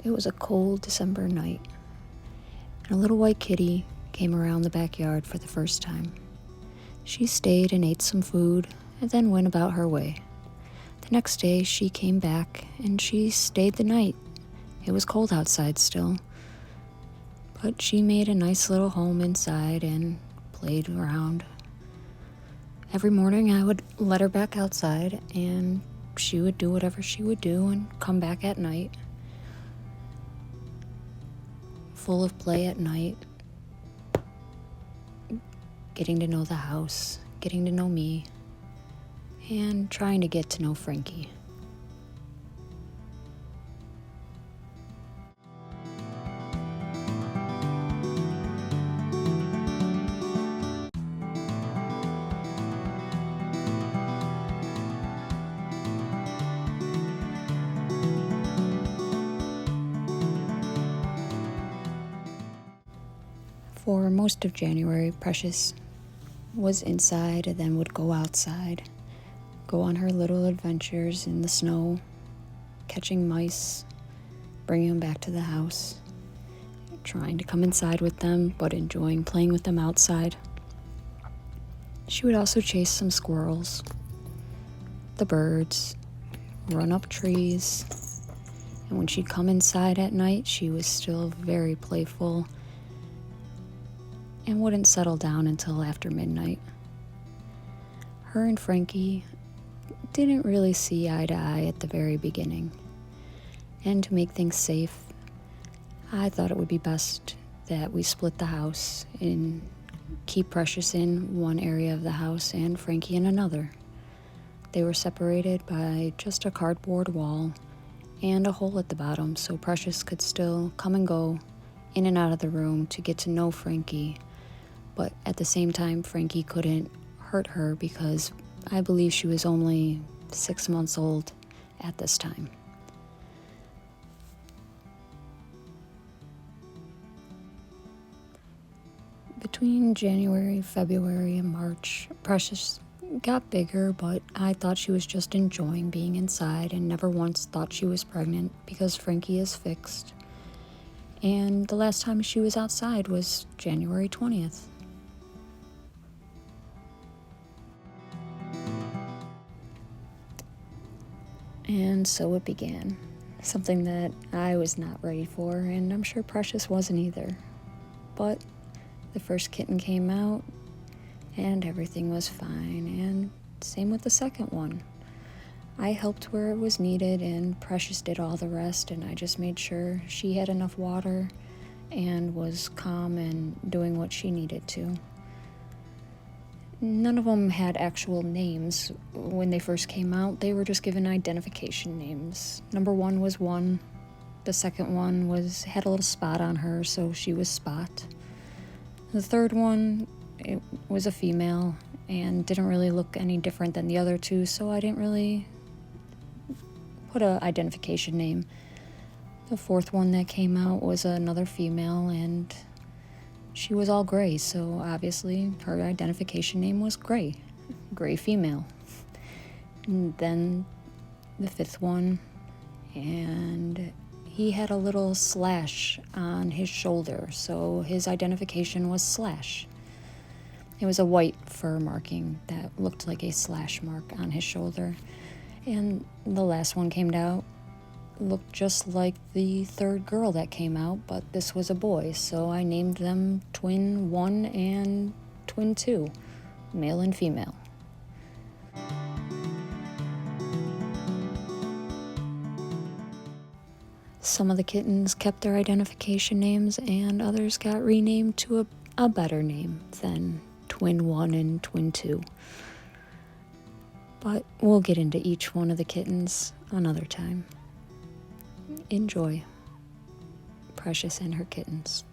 It was a cold December night, and a little white kitty came around the backyard for the first time. She stayed and ate some food and then went about her way. The next day she came back and she stayed the night. It was cold outside still, but she made a nice little home inside and played around. Every morning I would let her back outside and she would do whatever she would do and come back at night, full of play at night, getting to know the house, getting to know me, and trying to get to know Frankie. For most of January, Precious was inside and then would go outside, go on her little adventures in the snow, catching mice, bringing them back to the house, trying to come inside with them, but enjoying playing with them outside. She would also chase some squirrels, the birds, run up trees, and when she'd come inside at night, she was still very playful and wouldn't settle down until after midnight. Her and Frankie didn't really see eye to eye at the very beginning, and to make things safe, I thought it would be best that we split the house and keep Precious in one area of the house and Frankie in another. They were separated by just a cardboard wall and a hole at the bottom, so Precious could still come and go in and out of the room to get to know Frankie, but at the same time Frankie couldn't hurt her because I believe she was only 6 months old at this time. Between January, February, and March, Precious got bigger, but I thought she was just enjoying being inside and never once thought she was pregnant because Frankie is fixed. And the last time she was outside was January 20th. And so it began, something that I was not ready for, and I'm sure Precious wasn't either. But the first kitten came out, and everything was fine, and same with the second one. I helped where it was needed, and Precious did all the rest, and I just made sure she had enough water and was calm and doing what she needed to. None of them had actual names. When they first came out, they were just given identification names. Number 1 was 1. The second one had a little spot on her, so she was Spot. The third one, it was a female and didn't really look any different than the other two, so I didn't really put an identification name. The fourth one that came out was another female, and she was all gray, so obviously her identification name was Gray female. And then the fifth one, and he had a little slash on his shoulder, so his identification was Slash. It was a white fur marking that looked like a slash mark on his shoulder. And the last one came out, looked just like the third girl that came out, but this was a boy, so I named them Twin 1 and Twin 2, male and female. Some of the kittens kept their identification names, and others got renamed to a better name than Twin 1 and Twin 2. But we'll get into each one of the kittens another time. Enjoy Precious and her kittens.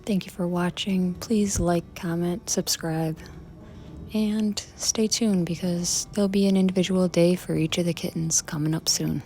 Thank you for watching. Please like, comment, subscribe, and stay tuned because there'll be an individual day for each of the kittens coming up soon.